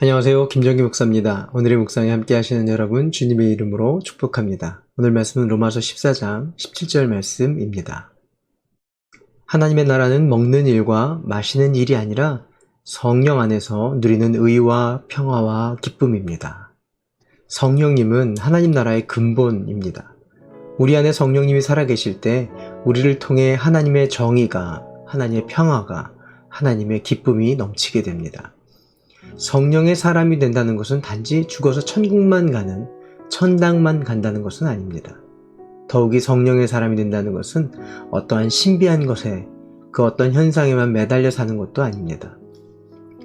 안녕하세요. 김정기 목사입니다. 오늘의 묵상에 함께 하시는 여러분 주님의 이름으로 축복합니다. 오늘 말씀은 로마서 14장 17절 말씀입니다. 하나님의 나라는 먹는 일과 마시는 일이 아니라 성령 안에서 누리는 의와 평화와 기쁨입니다. 성령님은 하나님 나라의 근본입니다. 우리 안에 성령님이 살아계실 때 우리를 통해 하나님의 정의가, 하나님의 평화가, 하나님의 기쁨이 넘치게 됩니다. 성령의 사람이 된다는 것은 단지 죽어서 천국만 가는, 천당만 간다는 것은 아닙니다. 더욱이 성령의 사람이 된다는 것은 어떠한 신비한 것에, 그 어떤 현상에만 매달려 사는 것도 아닙니다.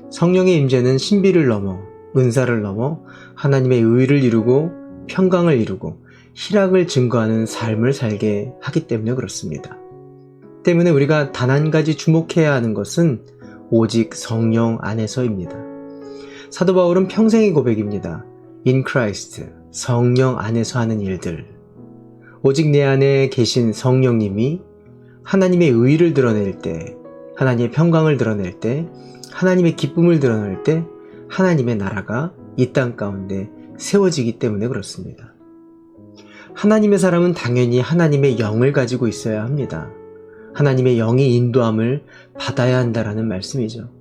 성령의 임재는 신비를 넘어, 은사를 넘어 하나님의 의를 이루고 평강을 이루고 희락을 증거하는 삶을 살게 하기 때문에 그렇습니다. 때문에 우리가 단 한 가지 주목해야 하는 것은 오직 성령 안에서입니다. 사도 바울은 평생의 고백입니다. In Christ, 성령 안에서 하는 일들. 오직 내 안에 계신 성령님이 하나님의 의를 드러낼 때, 하나님의 평강을 드러낼 때, 하나님의 기쁨을 드러낼 때 하나님의 나라가 이 땅 가운데 세워지기 때문에 그렇습니다. 하나님의 사람은 당연히 하나님의 영을 가지고 있어야 합니다. 하나님의 영의 인도함을 받아야 한다라는 말씀이죠.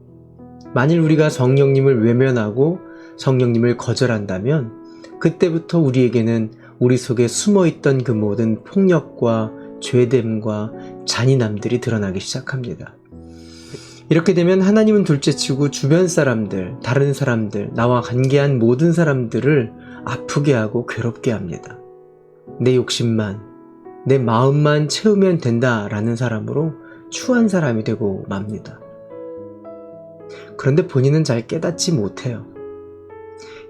만일 우리가 성령님을 외면하고 성령님을 거절한다면 그때부터 우리에게는 우리 속에 숨어있던 그 모든 폭력과 죄됨과 잔인함들이 드러나기 시작합니다. 이렇게 되면 하나님은 둘째치고 주변 사람들, 다른 사람들, 나와 관계한 모든 사람들을 아프게 하고 괴롭게 합니다. 내 욕심만, 내 마음만 채우면 된다라는 사람으로 추한 사람이 되고 맙니다. 그런데 본인은 잘 깨닫지 못해요.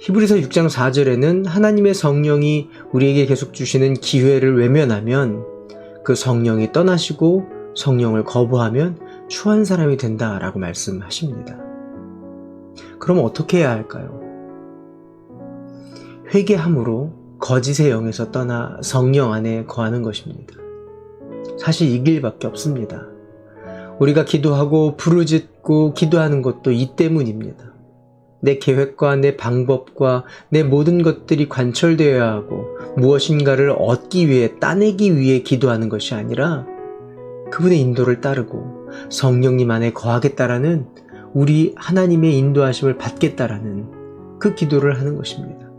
히브리서 6장 4절에는 하나님의 성령이 우리에게 계속 주시는 기회를 외면하면 그 성령이 떠나시고 성령을 거부하면 추한 사람이 된다라고 말씀하십니다. 그럼 어떻게 해야 할까요? 회개함으로 거짓의 영에서 떠나 성령 안에 거하는 것입니다. 사실 이 길밖에 없습니다. 우리가 기도하고 부르짖고 기도하는 것도 이 때문입니다. 내 계획과 내 방법과 내 모든 것들이 관철되어야 하고 무엇인가를 얻기 위해, 따내기 위해 기도하는 것이 아니라 그분의 인도를 따르고 성령님 안에 거하겠다라는, 우리 하나님의 인도하심을 받겠다라는 그 기도를 하는 것입니다.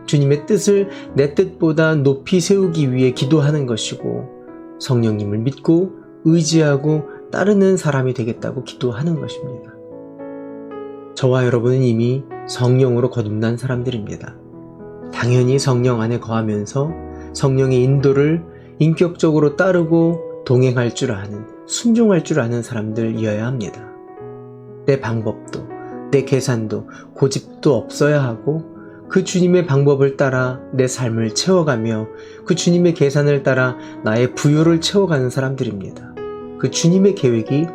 주님의 뜻을 내 뜻보다 높이 세우기 위해 기도하는 것이고 성령님을 믿고 의지하고 따르는 사람이 되겠다고 기도하는 것입니다. 저와 여러분은 이미 성령으로 거듭난 사람들입니다. 당연히 성령 안에 거하면서 성령의 인도를 인격적으로 따르고 동행할 줄 아는, 순종할 줄 아는 사람들이어야 합니다. 내 방법도, 내 계산도, 고집도 없어야 하고 그 주님의 방법을 따라 내 삶을 채워가며 그 주님의 계산을 따라 나의 부요를 채워가는 사람들입니다. 그 주님의 계획이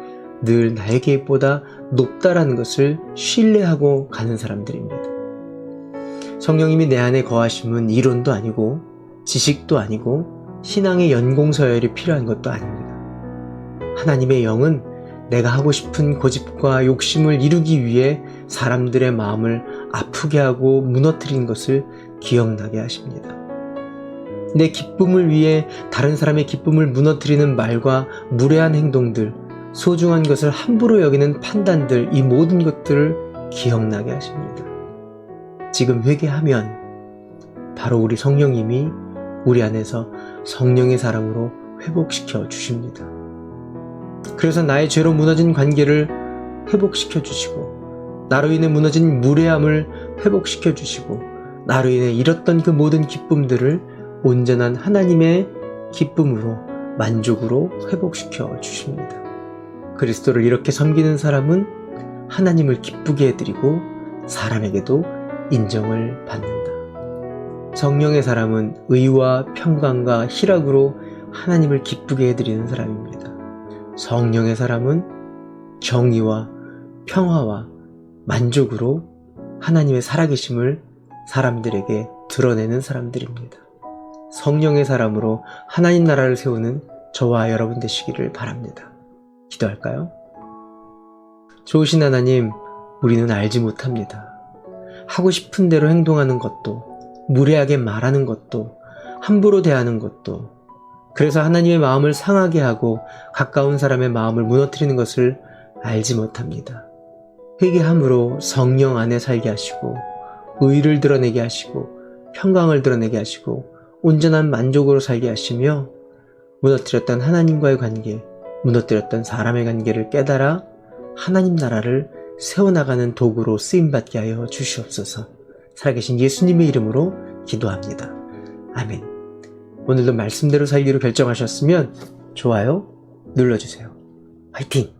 늘 나의 계획보다 높다라는 것을 신뢰하고 가는 사람들입니다. 성령님이 내 안에 거하심은 이론도 아니고 지식도 아니고 신앙의 연공서열이 필요한 것도 아닙니다. 하나님의 영은 내가 하고 싶은 고집과 욕심을 이루기 위해 사람들의 마음을 아프게 하고 무너뜨린 것을 기억나게 하십니다. 내 기쁨을 위해 다른 사람의 기쁨을 무너뜨리는 말과 무례한 행동들, 소중한 것을 함부로 여기는 판단들, 이 모든 것들을 기억나게 하십니다. 지금 회개하면 바로 우리 성령님이 우리 안에서 성령의 사람으로 회복시켜 주십니다. 그래서 나의 죄로 무너진 관계를 회복시켜 주시고, 나로 인해 무너진 무례함을 회복시켜 주시고, 나로 인해 잃었던 그 모든 기쁨들을 온전한 하나님의 기쁨으로, 만족으로 회복시켜 주십니다. 그리스도를 이렇게 섬기는 사람은 하나님을 기쁘게 해드리고 사람에게도 인정을 받는다. 성령의 사람은 의와 평강과 희락으로 하나님을 기쁘게 해드리는 사람입니다. 성령의 사람은 정의와 평화와 만족으로 하나님의 살아계심을 사람들에게 드러내는 사람들입니다. 성령의 사람으로 하나님 나라를 세우는 저와 여러분 되시기를 바랍니다. 기도할까요? 좋으신 하나님, 우리는 알지 못합니다. 하고 싶은 대로 행동하는 것도, 무례하게 말하는 것도, 함부로 대하는 것도, 그래서 하나님의 마음을 상하게 하고 가까운 사람의 마음을 무너뜨리는 것을 알지 못합니다. 회개함으로 성령 안에 살게 하시고 의를 드러내게 하시고 평강을 드러내게 하시고 온전한 만족으로 살게 하시며 무너뜨렸던 하나님과의 관계, 무너뜨렸던 사람의 관계를 깨달아 하나님 나라를 세워나가는 도구로 쓰임받게 하여 주시옵소서. 살아계신 예수님의 이름으로 기도합니다. 아멘. 오늘도 말씀대로 살기로 결정하셨으면 좋아요 눌러주세요. 화이팅!